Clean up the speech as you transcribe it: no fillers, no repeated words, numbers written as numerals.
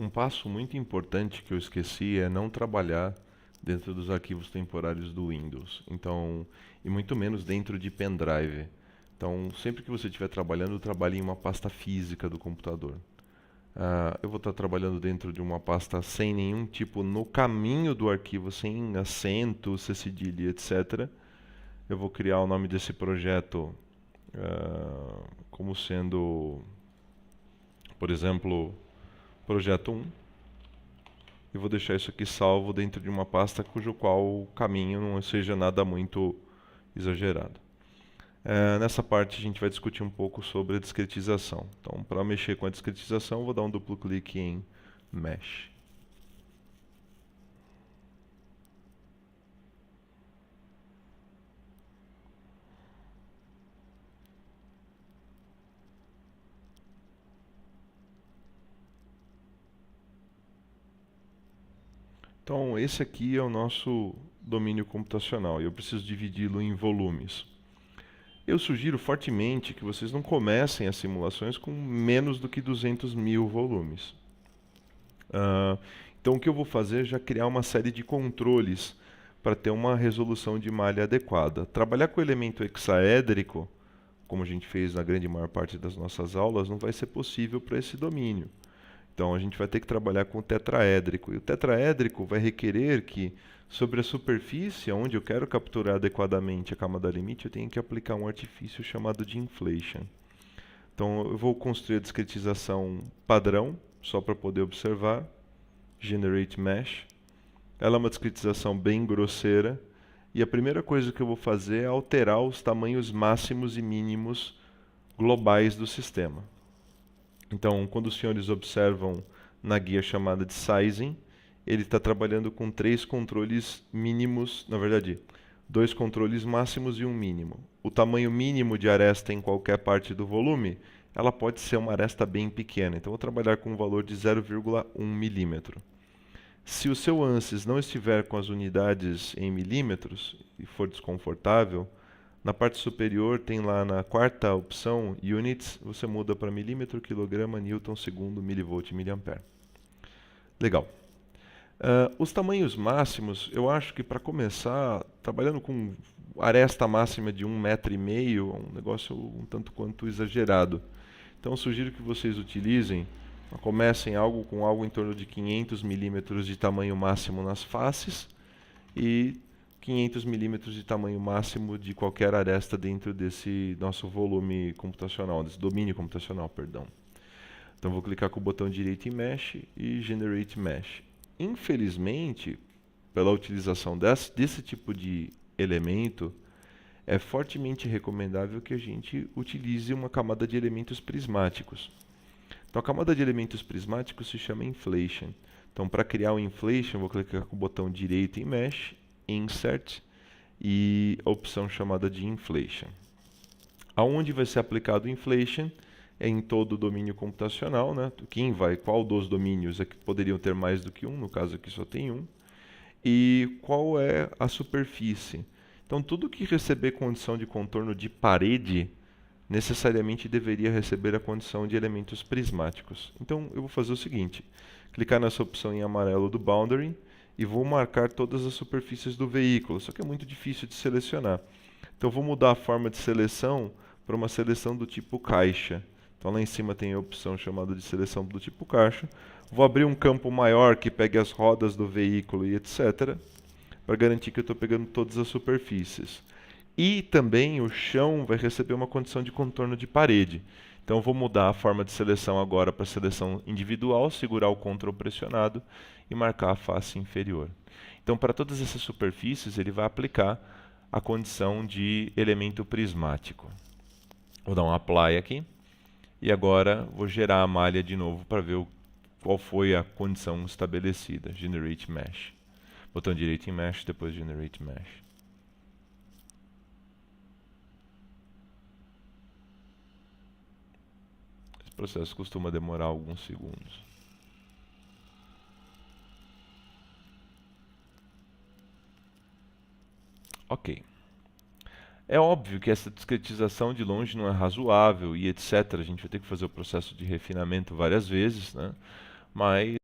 Um passo muito importante que eu esqueci é não trabalhar dentro dos arquivos temporários do Windows. Então, e muito menos dentro de pendrive. Então, sempre que você estiver trabalhando, trabalhe em uma pasta física do computador. Eu vou estar trabalhando dentro de uma pasta sem nenhum tipo no caminho do arquivo, sem acento, cedilha, etc. Eu vou criar o nome desse projeto como sendo, por exemplo, projeto 1. E vou deixar isso aqui salvo dentro de uma pasta cujo qual o caminho não seja nada muito exagerado. Nessa parte a gente vai discutir um pouco sobre a discretização. Então, para mexer com a discretização, vou dar um duplo clique em Mesh. Então, esse aqui é o nosso domínio computacional e eu preciso dividi-lo em volumes. Eu sugiro fortemente que vocês não comecem as simulações com menos do que 200 mil volumes. Então, o que eu vou fazer é já criar uma série de controles para ter uma resolução de malha adequada. Trabalhar com o elemento hexaédrico, como a gente fez na grande maior parte das nossas aulas, não vai ser possível para esse domínio. Então, a gente vai ter que trabalhar com o tetraédrico. E o tetraédrico vai requerer que, sobre a superfície onde eu quero capturar adequadamente a camada limite, eu tenho que aplicar um artifício chamado de inflation. Então, eu vou construir a discretização padrão, só para poder observar. Generate Mesh. Ela é uma discretização bem grosseira. E a primeira coisa que eu vou fazer é alterar os tamanhos máximos e mínimos globais do sistema. Então, quando os senhores observam na guia chamada de Sizing, ele está trabalhando com 3 controles mínimos, na verdade, 2 controles máximos e um mínimo. O tamanho mínimo de aresta em qualquer parte do volume, ela pode ser uma aresta bem pequena. Então, vou trabalhar com um valor de 0,1 milímetro. Se o seu ANSYS não estiver com as unidades em milímetros e for desconfortável, na parte superior tem lá na quarta opção, Units, você muda para milímetro, quilograma, newton, segundo, milivolt, miliampere. Legal. Os tamanhos máximos, eu acho que para começar, trabalhando com aresta máxima de 1,5 m, é um negócio um tanto quanto exagerado. Então, eu sugiro que vocês utilizem, comecem com algo em torno de 500 milímetros de tamanho máximo nas faces e 500 milímetros de tamanho máximo de qualquer aresta dentro desse nosso volume computacional, desse domínio computacional, perdão. Então vou clicar com o botão direito em Mesh e Generate Mesh. Infelizmente, pela utilização desse tipo de elemento, é fortemente recomendável que a gente utilize uma camada de elementos prismáticos. Então a camada de elementos prismáticos se chama Inflation. Então para criar o Inflation, vou clicar com o botão direito em Mesh, Insert e a opção chamada de Inflation. Aonde vai ser aplicado o Inflation é em todo o domínio computacional, né? Qual dos domínios é que poderiam ter mais do que um, no caso aqui só tem um, e qual é a superfície. Então tudo que receber condição de contorno de parede necessariamente deveria receber a condição de elementos prismáticos. Então eu vou fazer o seguinte, clicar nessa opção em amarelo do Boundary e vou marcar todas as superfícies do veículo, só que é muito difícil de selecionar. Então eu vou mudar a forma de seleção para uma seleção do tipo caixa. Então lá em cima tem a opção chamada de seleção do tipo caixa. Vou abrir um campo maior que pegue as rodas do veículo e etc. para garantir que eu estou pegando todas as superfícies. E também o chão vai receber uma condição de contorno de parede. Então eu vou mudar a forma de seleção agora para seleção individual, segurar o Ctrl pressionado e marcar a face inferior. Então para todas essas superfícies ele vai aplicar a condição de elemento prismático. Vou dar um Apply aqui e agora vou gerar a malha de novo para ver qual foi a condição estabelecida. Generate Mesh. Botão direito em Mesh, depois Generate Mesh. Esse processo costuma demorar alguns segundos. Ok. É óbvio que essa discretização de longe não é razoável e etc. A gente vai ter que fazer o processo de refinamento várias vezes, né? Mas